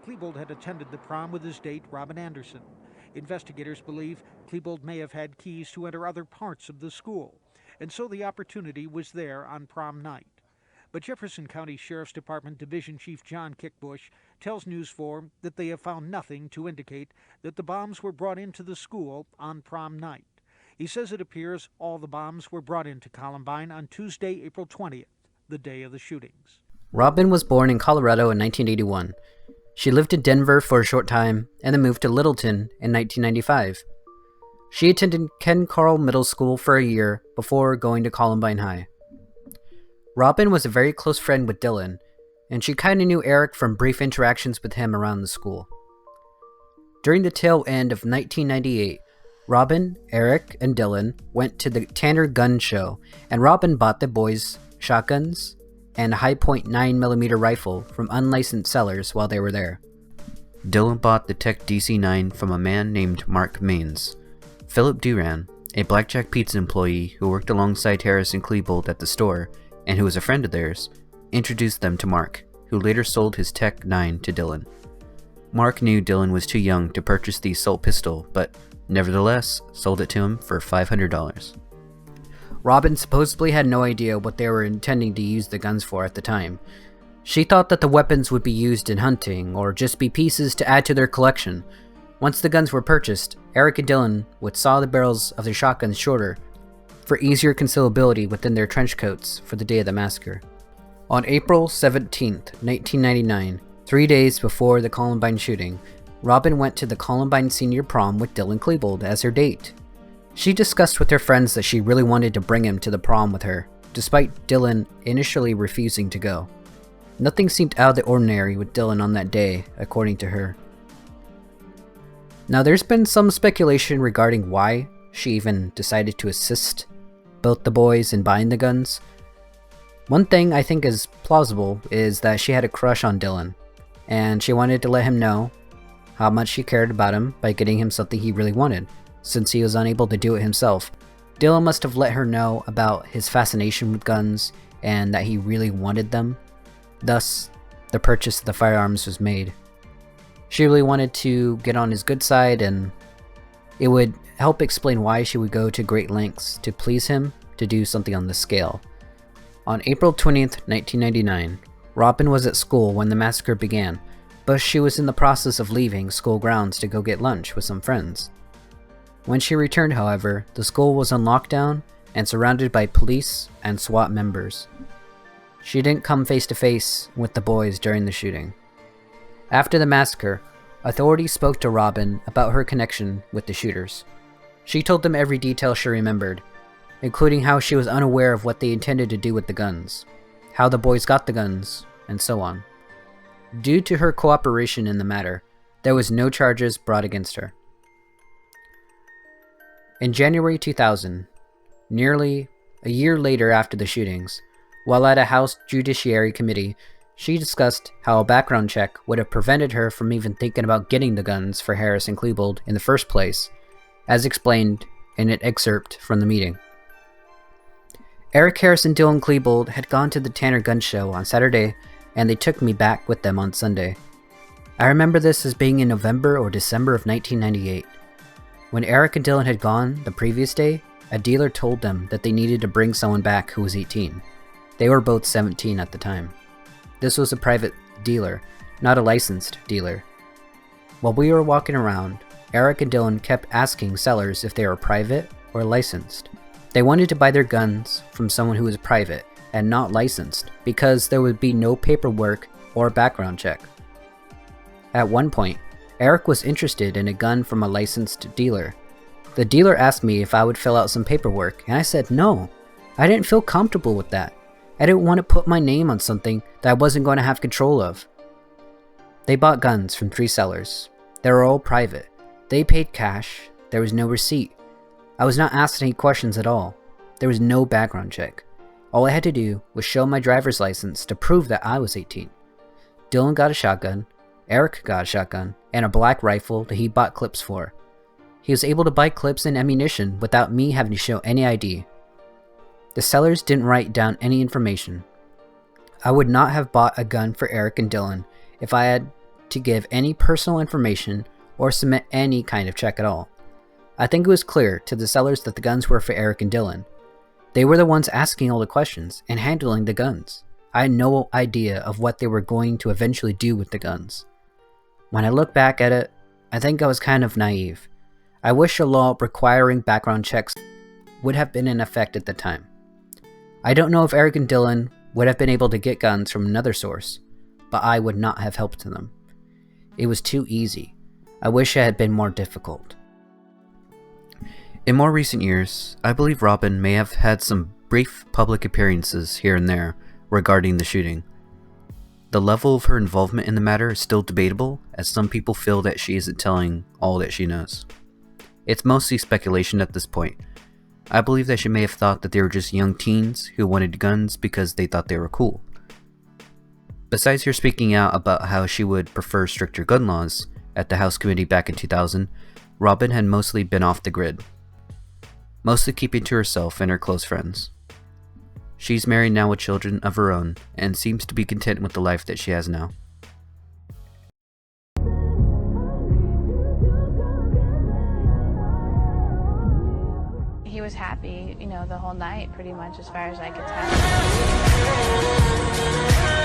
Klebold had attended the prom with his date, Robyn Anderson. Investigators believe Klebold may have had keys to enter other parts of the school, and so the opportunity was there on prom night. But Jefferson County Sheriff's Department Division Chief John Kickbush tells News 4 that they have found nothing to indicate that the bombs were brought into the school on prom night. He says it appears all the bombs were brought into Columbine on Tuesday, April 20th, the day of the shootings. Robyn was born in Colorado in 1981. She lived in Denver for a short time and then moved to Littleton in 1995. She attended Ken Carl Middle School for a year before going to Columbine High. Robyn was a very close friend with Dylan, and she kind of knew Eric from brief interactions with him around the school. During the tail end of 1998, Robyn, Eric, and Dylan went to the Tanner Gun Show, and Robyn bought the boys shotguns and a high-point 9mm rifle from unlicensed sellers while they were there. Dylan bought the Tech DC-9 from a man named Mark Maines. Philip Duran, a Blackjack Pizza employee who worked alongside Harris and Klebold at the store, and who was a friend of theirs, introduced them to Mark, who later sold his Tech 9 to Dylan. Mark knew Dylan was too young to purchase the assault pistol, but nevertheless sold it to him for $500. Robyn supposedly had no idea what they were intending to use the guns for at the time. She thought that the weapons would be used in hunting, or just be pieces to add to their collection. Once the guns were purchased, Eric and Dylan would saw the barrels of their shotguns shorter, for easier concealability within their trench coats for the day of the massacre. On April 17, 1999, 3 days before the Columbine shooting, Robyn went to the Columbine senior prom with Dylan Klebold as her date. She discussed with her friends that she really wanted to bring him to the prom with her, despite Dylan initially refusing to go. Nothing seemed out of the ordinary with Dylan on that day, according to her. Now there's been some speculation regarding why she even decided to assist both the boys in buying the guns. One thing I think is plausible is that she had a crush on Dylan, and she wanted to let him know how much she cared about him by getting him something he really wanted, since he was unable to do it himself. Dylan must have let her know about his fascination with guns and that he really wanted them. Thus, the purchase of the firearms was made. She really wanted to get on his good side, and it would help explain why she would go to great lengths to please him to do something on this scale. On April 20th, 1999, Robyn was at school when the massacre began, but she was in the process of leaving school grounds to go get lunch with some friends. When she returned, however, the school was on lockdown and surrounded by police and SWAT members. She didn't come face to face with the boys during the shooting. After the massacre, authorities spoke to Robyn about her connection with the shooters. She told them every detail she remembered, including how she was unaware of what they intended to do with the guns, how the boys got the guns, and so on. Due to her cooperation in the matter, there was no charges brought against her. In January 2000, nearly a year later after the shootings, while at a House Judiciary Committee, she discussed how a background check would have prevented her from even thinking about getting the guns for Harris and Klebold in the first place, as explained in an excerpt from the meeting. Eric Harris and Dylan Klebold had gone to the Tanner Gun Show on Saturday, and they took me back with them on Sunday. I remember this as being in November or December of 1998. When Eric and Dylan had gone the previous day, a dealer told them that they needed to bring someone back who was 18. They were both 17 at the time. This was a private dealer, not a licensed dealer. While we were walking around, Eric and Dylan kept asking sellers if they were private or licensed. They wanted to buy their guns from someone who was private and not licensed because there would be no paperwork or background check. At one point, Eric was interested in a gun from a licensed dealer. The dealer asked me if I would fill out some paperwork, and I said no. I didn't feel comfortable with that. I didn't want to put my name on something that I wasn't going to have control of. They bought guns from 3 sellers. They were all private. They paid cash. There was no receipt. I was not asked any questions at all. There was no background check. All I had to do was show my driver's license to prove that I was 18. Dylan got a shotgun, Eric got a shotgun, and a black rifle that he bought clips for. He was able to buy clips and ammunition without me having to show any ID. The sellers didn't write down any information. I would not have bought a gun for Eric and Dylan if I had to give any personal information or submit any kind of check at all. I think it was clear to the sellers that the guns were for Eric and Dylan. They were the ones asking all the questions and handling the guns. I had no idea of what they were going to eventually do with the guns. When I look back at it, I think I was kind of naive. I wish a law requiring background checks would have been in effect at the time. I don't know if Eric and Dylan would have been able to get guns from another source, but I would not have helped them. It was too easy. I wish it had been more difficult. In more recent years, I believe Robyn may have had some brief public appearances here and there regarding the shooting. The level of her involvement in the matter is still debatable, as some people feel that she isn't telling all that she knows. It's mostly speculation at this point. I believe that she may have thought that they were just young teens who wanted guns because they thought they were cool. Besides her speaking out about how she would prefer stricter gun laws at the House Committee back in 2000, Robyn had mostly been off the grid, mostly keeping to herself and her close friends. She's married now with children of her own and seems to be content with the life that she has now. He was happy, the whole night pretty much as far as I could tell.